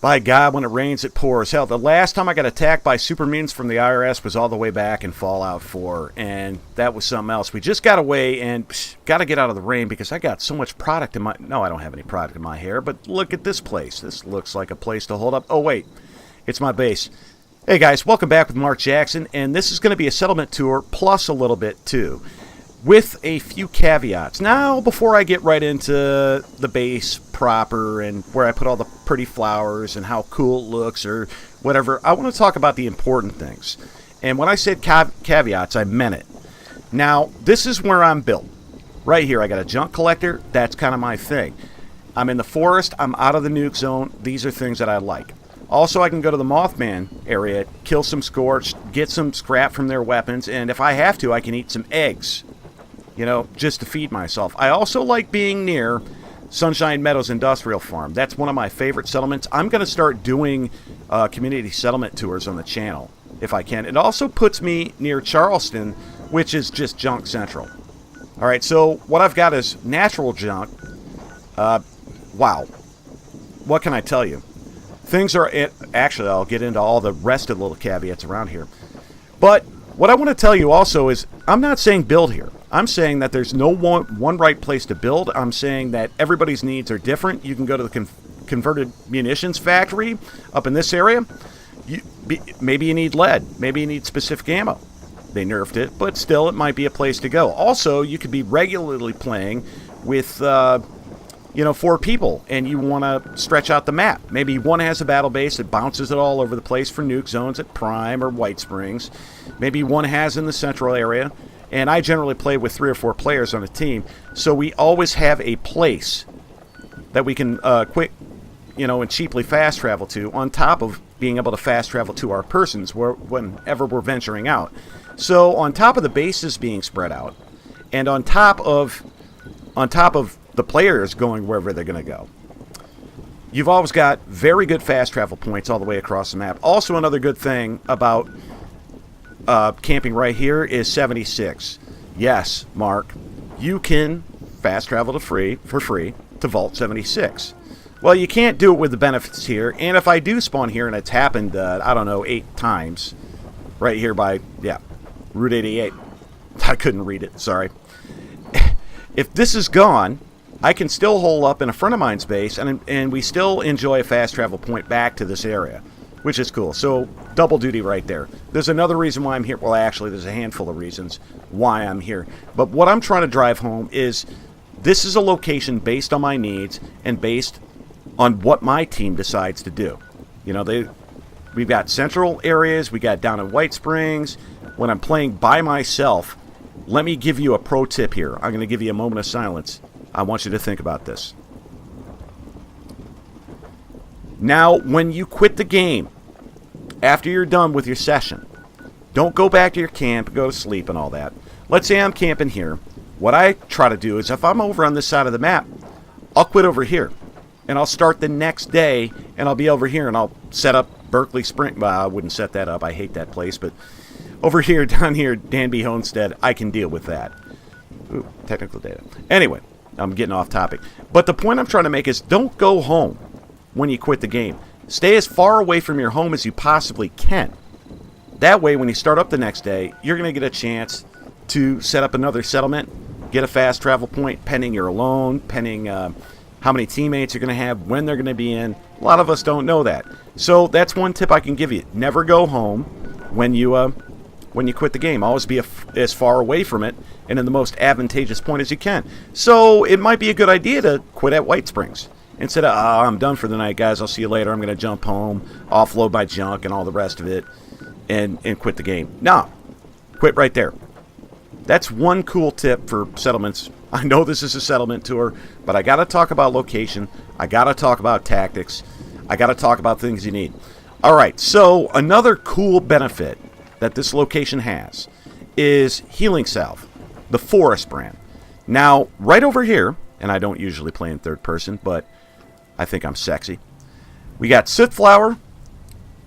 By God, when it rains, it pours. Hell, the last time I got attacked by super mutants from the IRS was all the way back in Fallout 4, and that was something else. We just got away and got to get out of the rain because I got so much product in my... No, I don't have any product in my hair, but look at this place. This looks like a place to hold up. Oh, wait. It's my base. Hey, guys. Welcome back with Mark Jackson, and this is going to be a settlement tour plus a little bit, too, with a few caveats. Now, before I get right into the base proper and where I put all the pretty flowers and how cool it looks or whatever, I want to talk about the important things. And when I said caveats, I meant it. Now, this is where I'm built. Right here, I got a junk collector. That's kind of my thing. I'm in the forest. I'm out of the nuke zone. These are things that I like. Also, I can go to the Mothman area, kill some Scorched, get some scrap from their weapons, and if I have to, I can eat some eggs. You know, just to feed myself. I also like being near Sunshine Meadows Industrial Farm. That's one of my favorite settlements. I'm going to start doing community settlement tours on the channel, if I can. It also puts me near Charleston, which is just junk central. All right, so what I've got is natural junk. Wow. What can I tell you? Things are... Actually, I'll get into all the rest of the little caveats around here. But what I want to tell you also is I'm not saying build here. I'm saying that there's no one right place to build. I'm saying that everybody's needs are different. You can go to the converted munitions factory up in this area. Maybe you need lead. Maybe you need specific ammo. They nerfed it, but still it might be a place to go. Also, you could be regularly playing with, 4 people, and you want to stretch out the map. Maybe one has a battle base that bounces it all over the place for nuke zones at Prime or White Springs. Maybe one has in the central area. And I generally play with 3 or 4 players on a team, so we always have a place that we can quick, and cheaply fast travel to, on top of being able to fast travel to our persons whenever we're venturing out. So on top of the bases being spread out, and on top of the players going wherever they're going to go, you've always got very good fast travel points all the way across the map. Also, another good thing about camping right here is 76. Yes, Mark, you can fast travel for free to Vault 76. Well, you can't do it with the benefits here, and if I do spawn here, and it's happened, 8 times, right here by, Route 88. I couldn't read it, sorry. If this is gone, I can still hole up in a friend of mine's base, and we still enjoy a fast travel point back to this area, which is cool. So, double duty right there. There's another reason why I'm here. Well, actually, there's a handful of reasons why I'm here. But what I'm trying to drive home is this is a location based on my needs and based on what my team decides to do. We've got central areas. We got down in White Springs. When I'm playing by myself, let me give you a pro tip here. I'm going to give you a moment of silence. I want you to think about this. Now, when you quit the game, after you're done with your session, don't go back to your camp, go to sleep and all that. Let's say I'm camping here. What I try to do is if I'm over on this side of the map, I'll quit over here. And I'll start the next day, and I'll be over here, and I'll set up Berkeley Spring. Well, I wouldn't set that up. I hate that place. But over here, down here, Danby Homestead, I can deal with that. Ooh, technical data. Anyway, I'm getting off topic. But the point I'm trying to make is don't go home when you quit the game. Stay as far away from your home as you possibly can. That way, when you start up the next day, you're going to get a chance to set up another settlement, get a fast travel point, pending you're alone, pending how many teammates you're going to have, when they're going to be in. A lot of us don't know that. So that's one tip I can give you. Never go home when you quit the game. Always be as far away from it and in the most advantageous point as you can. So it might be a good idea to quit at White Springs. Instead of, I'm done for the night, guys, I'll see you later, I'm going to jump home, offload my junk and all the rest of it, and quit the game. No, quit right there. That's one cool tip for settlements. I know this is a settlement tour, but I got to talk about location. I got to talk about tactics. I got to talk about things you need. All right, so another cool benefit that this location has is Healing Salve, the Forest brand. Now, right over here, and I don't usually play in third person, but I think I'm sexy. We got Soot Flower.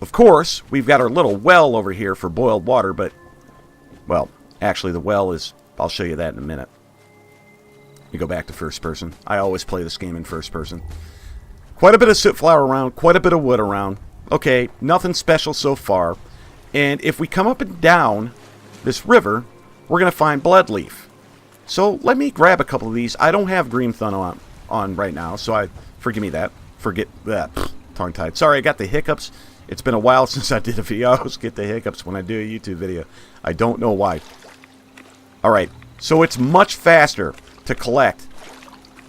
Of course, we've got our little well over here for boiled water, but, well, actually the well is, I'll show you that in a minute. We go back to first person. I always play this game in first person. Quite a bit of soot flower around, quite a bit of wood around. Okay, nothing special so far. And if we come up and down this river, we're going to find bloodleaf. So let me grab a couple of these. I don't have green thumb on right now, so forgive me that. Forget that. Tongue-tied. Sorry, I got the hiccups. It's been a while since I did a video. I always get the hiccups when I do a YouTube video. I don't know why. Alright, so it's much faster to collect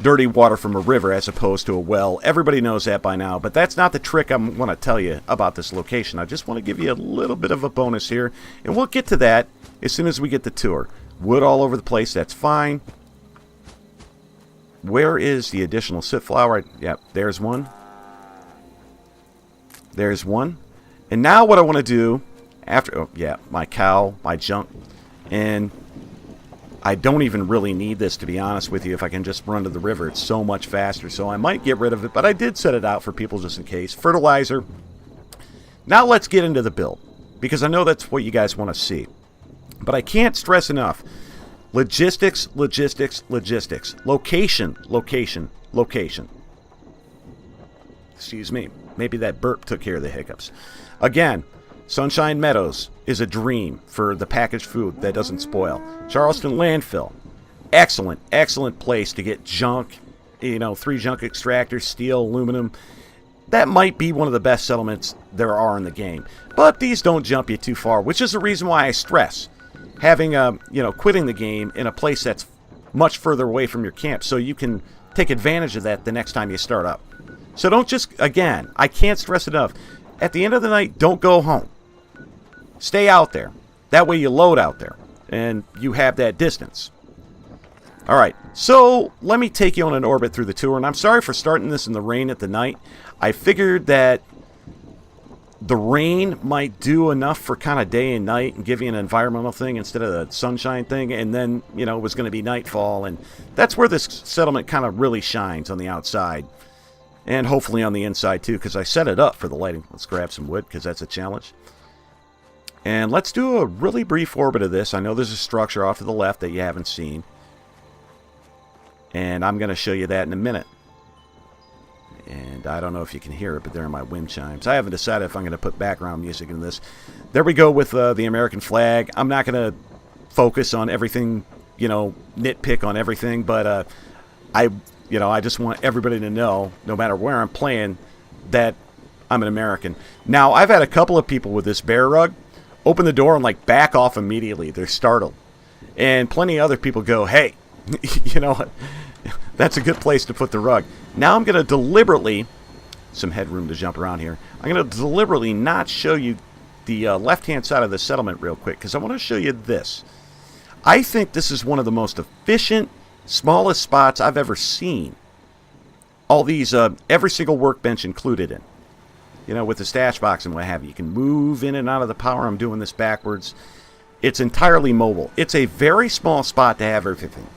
dirty water from a river as opposed to a well. Everybody knows that by now, but that's not the trick I want to tell you about this location. I just want to give you a little bit of a bonus here, and we'll get to that as soon as we get the tour. Wood all over the place, that's fine. Where is the additional soot flower? Yep, there's one. There's one. And now what I want to do after, oh yeah, my cow, my junk, and I don't even really need this, to be honest with you. If I can just run to the river, it's so much faster. So I might get rid of it, but I did set it out for people just in case. Fertilizer. Now let's get into the build, because I know that's what you guys want to see. But I can't stress enough. Logistics, logistics, logistics. Location, location, location. Excuse me. Maybe that burp took care of the hiccups. Again, Sunshine Meadows is a dream for the packaged food that doesn't spoil. Charleston Landfill. Excellent, excellent place to get junk. You know, 3 junk extractors, steel, aluminum. That might be one of the best settlements there are in the game. But these don't jump you too far, which is the reason why I stress having, quitting the game in a place that's much further away from your camp so you can take advantage of that the next time you start up. So don't just, again, I can't stress enough. At the end of the night, don't go home. Stay out there. That way you load out there and you have that distance. Alright, so let me take you on an orbit through the tour, and I'm sorry for starting this in the rain at the night. I figured that the rain might do enough for kind of day and night and give you an environmental thing instead of the sunshine thing, and then, it was going to be nightfall, and that's where this settlement kind of really shines on the outside. And hopefully on the inside too, because I set it up for the lighting. Let's grab some wood, because that's a challenge. And let's do a really brief orbit of this. I know there's a structure off to the left that you haven't seen. And I'm going to show you that in a minute. And I don't know if you can hear it, but there are my wind chimes. I haven't decided if I'm going to put background music in this. There we go with the American flag. I'm not going to focus on everything, nitpick on everything, but I just want everybody to know, no matter where I'm playing, that I'm an American. Now, I've had a couple of people with this bear rug open the door and back off immediately. They're startled. And plenty of other people go, hey, that's a good place to put the rug. Now I'm going to deliberately, some headroom to jump around here, I'm going to deliberately not show you the left-hand side of the settlement real quick, because I want to show you this. I think this is one of the most efficient, smallest spots I've ever seen. All these, every single workbench included in. With the stash box and what have you. You can move in and out of the power. I'm doing this backwards. It's entirely mobile. It's a very small spot to have everything.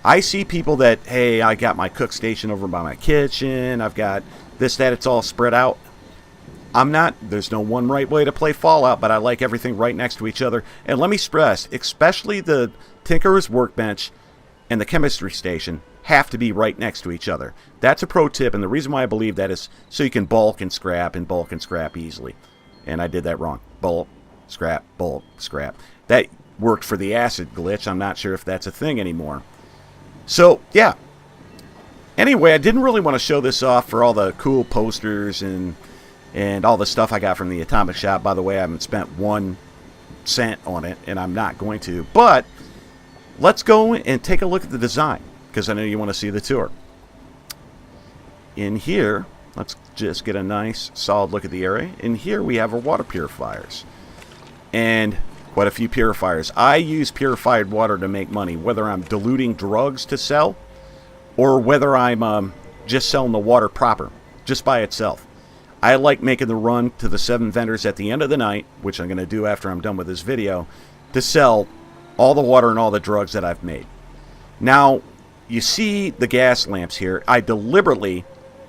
I see people that, hey, I got my cook station over by my kitchen. I've got this, that. It's all spread out. There's no one right way to play Fallout, but I like everything right next to each other. And let me stress, especially the Tinkerer's Workbench and the Chemistry Station have to be right next to each other. That's a pro tip, and the reason why I believe that is so you can bulk and scrap easily. And I did that wrong. Bulk, scrap. That worked for the acid glitch. I'm not sure if that's a thing anymore. So, yeah. Anyway, I didn't really want to show this off for all the cool posters and all the stuff I got from the Atomic Shop. By the way, I haven't spent 1 cent on it, and I'm not going to. But let's go and take a look at the design, because I know you want to see the tour. In here, let's just get a nice solid look at the area. In here we have our water purifiers. And quite a few purifiers. I use purified water to make money, whether I'm diluting drugs to sell or whether I'm just selling the water proper, just by itself. I like making the run to the 7 vendors at the end of the night, which I'm going to do after I'm done with this video, to sell all the water and all the drugs that I've made. Now, you see the gas lamps here. I deliberately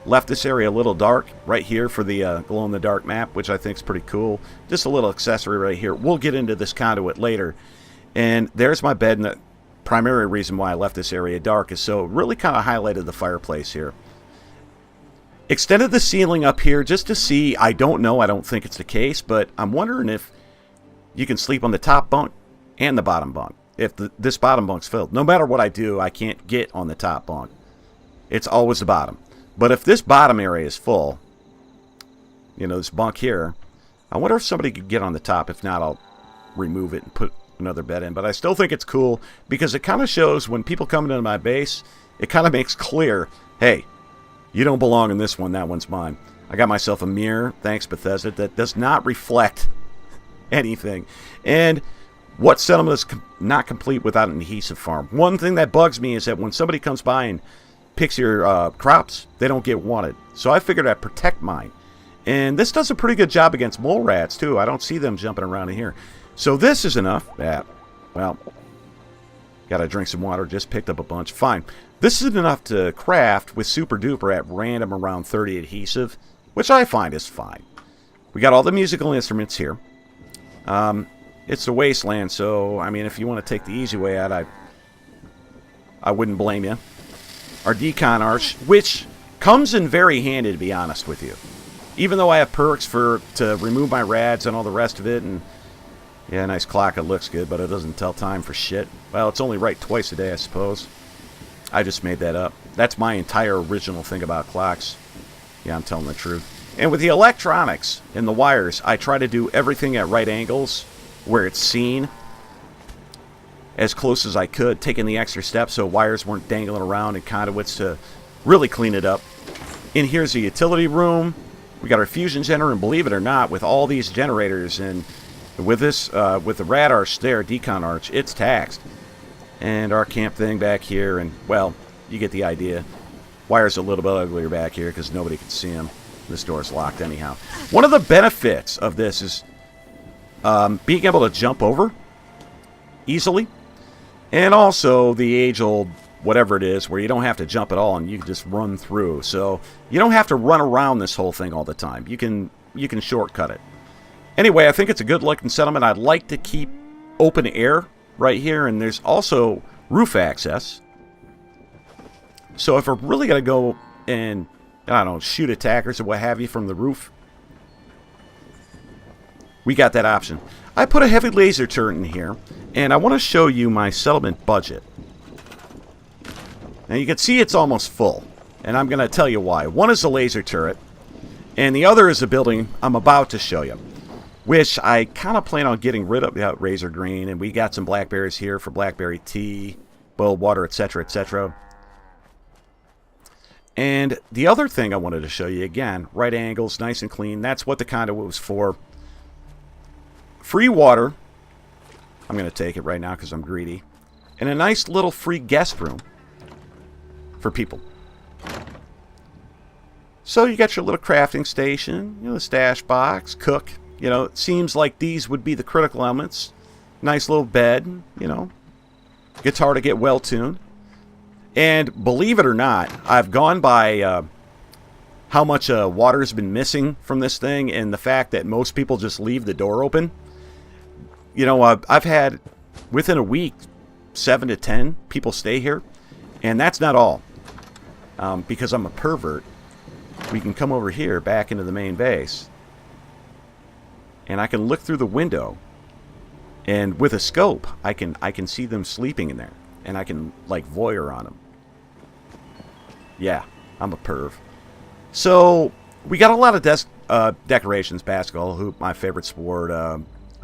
left this area a little dark right here for the glow-in-the-dark map, which I think is pretty cool. Just a little accessory right here. We'll get into this conduit later. And there's my bed, and the primary reason why I left this area dark is so it really kind of highlighted the fireplace here. Extended the ceiling up here just to see. I don't know. I don't think it's the case, but I'm wondering if you can sleep on the top bunk and the bottom bunk. If this bottom bunk's filled. No matter what I do, I can't get on the top bunk. It's always the bottom. But if this bottom area is full, you know, this bunk here, I wonder if somebody could get on the top. If not, I'll remove it and put another bed in. But I still think it's cool because it kind of shows when people come into my base, it kind of makes clear, hey, you don't belong in this one. That one's mine. I got myself a mirror, thanks Bethesda, that does not reflect anything. And what settlement is not complete without an adhesive farm? One thing that bugs me is that when somebody comes by and picks your crops, they don't get wanted. So I figured I'd protect mine. And this does a pretty good job against mole rats, too. I don't see them jumping around in here. So this is enough. Yeah, well, got to drink some water. Just picked up a bunch. Fine. This is enough to craft with Super Duper at random around 30 adhesive, which I find is fine. We got all the musical instruments here. It's a wasteland, so, I mean, if you want to take the easy way out, I wouldn't blame you. Our Decon Arch, which comes in very handy, to be honest with you. Even though I have perks to remove my rads and all the rest of it, and yeah, nice clock, it looks good, but it doesn't tell time for shit. Well, it's only right twice a day, I suppose. I just made that up. That's my entire original thing about clocks. Yeah, I'm telling the truth. And with the electronics and the wires, I try to do everything at right angles where it's seen as close as I could, taking the extra steps so wires weren't dangling around and conduits to really clean it up. In here's the utility room. We got our fusion generator, and believe it or not, with all these generators and with this, with the rad arch there, Decon Arch, it's taxed. And our camp thing back here, and, well, you get the idea. Wire's a little bit uglier back here because nobody can see them. This door's locked anyhow. One of the benefits of this is being able to jump over easily. And also the age-old whatever it is where you don't have to jump at all and you can just run through. So you don't have to run around this whole thing all the time. You can shortcut it. Anyway, I think it's a good-looking settlement. I'd like to keep open air right here, and there's also roof access. So if we're really going to go and, I don't know, shoot attackers or what have you from the roof, we got that option. I put a heavy laser turret in here, and I want to show you my settlement budget. Now you can see it's almost full, and I'm going to tell you why. One is a laser turret, and the other is a building I'm about to show you, which I kind of plan on getting rid of. Yeah, Razor Green, and we got some blackberries here for blackberry tea, boiled water, etc., etc. And the other thing I wanted to show you, again, right angles, nice and clean. That's what the conduit was for. Free water. I'm going to take it right now because I'm greedy. And a nice little free guest room for people. So you got your little crafting station, you know, the stash box, cook. You know, it seems like these would be the critical elements. Nice little bed, you know. Guitar to get well tuned. And believe it or not, I've gone by how much water's been missing from this thing and the fact that most people just leave the door open. You know, I've had, within a week, 7 to 10 people stay here. And that's not all. Because I'm a pervert, we can come over here back into the main base. And I can look through the window. And with a scope, I can see them sleeping in there. And I can, like, voyeur on them. Yeah, I'm a perv. So, we got a lot of decorations. Basketball hoop, my favorite sport.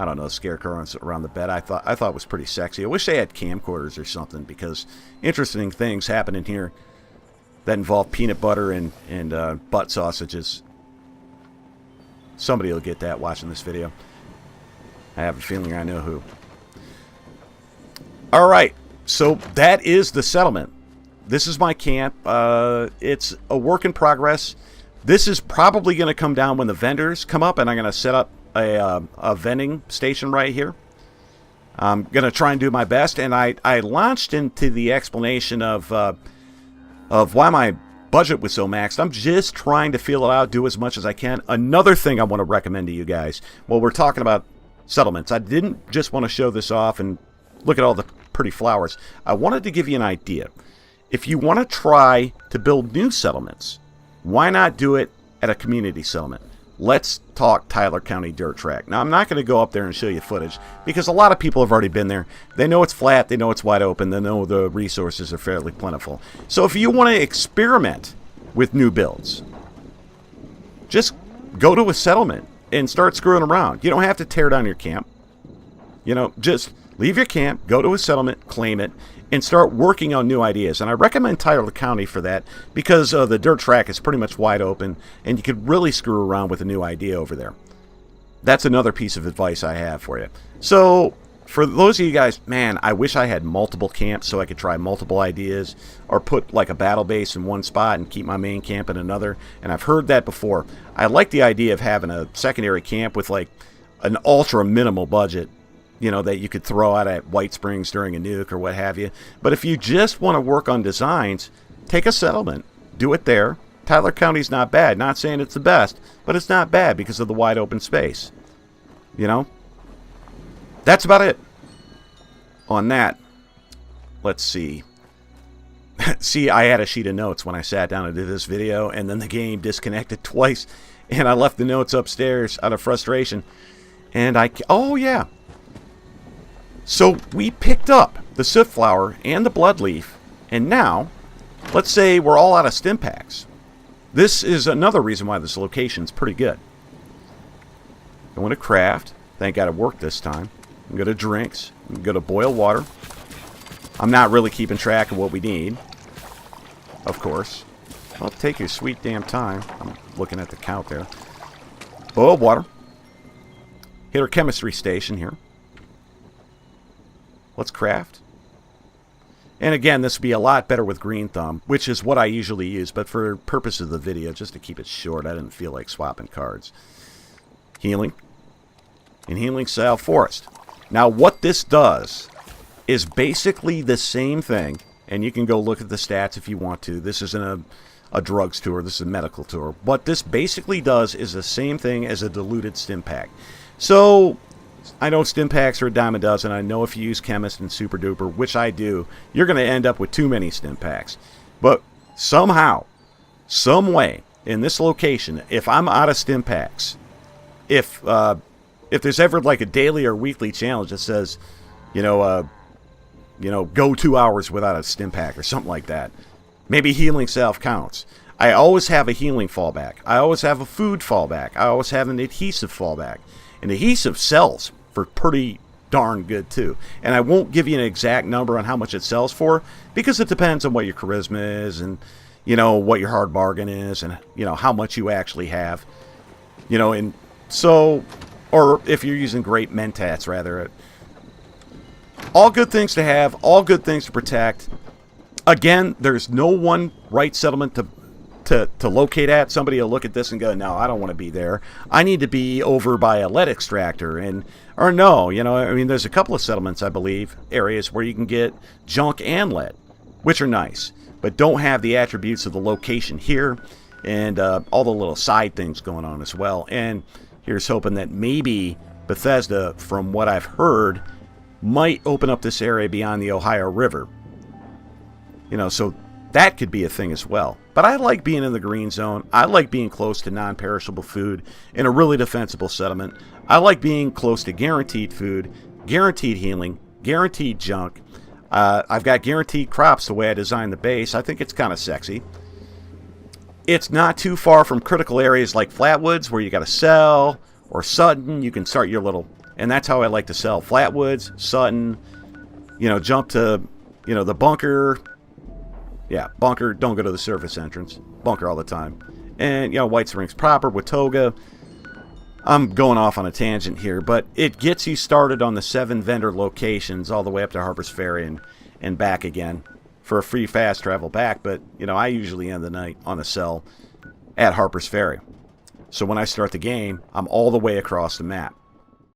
I don't know, scarecrows around the bed. I thought it was pretty sexy. I wish they had camcorders or something, because interesting things happen in here that involve peanut butter and butt sausages. Somebody will get that watching this video. I have a feeling I know who. Alright, so that is the settlement. This is my camp. It's a work in progress. This is probably going to come down when the vendors come up, and I'm going to set up a vending station right here. I'm going to try and do my best, and I launched into the explanation of why my budget was so maxed. I'm just trying to feel it out, do as much as I can. Another thing I want to recommend to you guys, while we're talking about settlements, I didn't just want to show this off and look at all the pretty flowers. I wanted to give you an idea. If you want to try to build new settlements Why not do it at a community settlement? Let's talk Tyler County Dirt Track. Now, I'm not going to go up there and show you footage because a lot of people have already been there. They know it's flat. They know it's wide open. They know the resources are fairly plentiful. So if you want to experiment with new builds, just go to a settlement and start screwing around. You don't have to tear down your camp. You know, just leave your camp, go to a settlement, claim it, and start working on new ideas. And I recommend Tyler County for that because the dirt track is pretty much wide open and you could really screw around with a new idea over there. That's another piece of advice I have for you. So for those of you guys, man, I wish I had multiple camps so I could try multiple ideas or put like a battle base in one spot and keep my main camp in another. And I've heard that before. I like the idea of having a secondary camp with like an ultra minimal budget, you know, that you could throw out at White Springs during a nuke or what have you. But if you just want to work on designs, take a settlement. Do it there. Tyler County's not bad. Not saying it's the best, but it's not bad because of the wide open space. You know? That's about it. On that, let's see. See, I had a sheet of notes when I sat down to do this video, and then the game disconnected twice, and I left the notes upstairs out of frustration. And oh yeah. So we picked up the soot flower and the bloodleaf, and now, let's say we're all out of stim packs. This is another reason why this location's pretty good. Going to craft. Thank God it worked this time. Go to drinks. Go to boil water. I'm not really keeping track of what we need, of course. Well, take your sweet damn time. I'm looking at the count there. Boil water. Hit our chemistry station here. Let's craft. And again, this would be a lot better with green thumb, which is what I usually use, but for purpose of the video, just to keep it short, I didn't feel like swapping cards. Healing. And healing salve forest. Now what this does is basically the same thing, and you can go look at the stats if you want to. This isn't a drugs tour, this is a medical tour. What this basically does is the same thing as a diluted stim pack. So I know stim packs are a dime a dozen. I know if you use Chemist and Super Duper, which I do, you're going to end up with too many stim packs. But somehow, some way, in this location, if I'm out of stim packs, if there's ever like a daily or weekly challenge that says, go 2 hours without a stim pack or something like that, maybe healing salve counts. I always have a healing fallback. I always have a food fallback. I always have an adhesive fallback. And adhesive sells for pretty darn good too. And I won't give you an exact number on how much it sells for because it depends on what your charisma is and what your hard bargain is and how much you actually have. And so, or if you're using great mentats rather. All good things to have, all good things to protect. Again, there's no one right settlement to locate at. Somebody will look at this and go, no, I don't want to be there. I need to be over by a lead extractor. Or no, there's a couple of settlements, I believe, areas where you can get junk and lead, which are nice, but don't have the attributes of the location here and all the little side things going on as well. And here's hoping that maybe Bethesda, from what I've heard, might open up this area beyond the Ohio River. So that could be a thing as well. But I like being in the green zone. I like being close to non-perishable food in a really defensible settlement. I like being close to guaranteed food, guaranteed healing, guaranteed junk. I've got guaranteed crops the way I designed the base. I think it's kind of sexy. It's not too far from critical areas like Flatwoods where you got to sell, or Sutton. You can start your little, and that's how I like to sell. Flatwoods, Sutton, jump to, the bunker. Yeah, bunker, don't go to the surface entrance. Bunker all the time. And, White Springs proper, Watoga. I'm going off on a tangent here, but it gets you started on the 7 vendor locations all the way up to Harper's Ferry and back again for a free fast travel back. But, I usually end the night on a cell at Harper's Ferry. So when I start the game, I'm all the way across the map.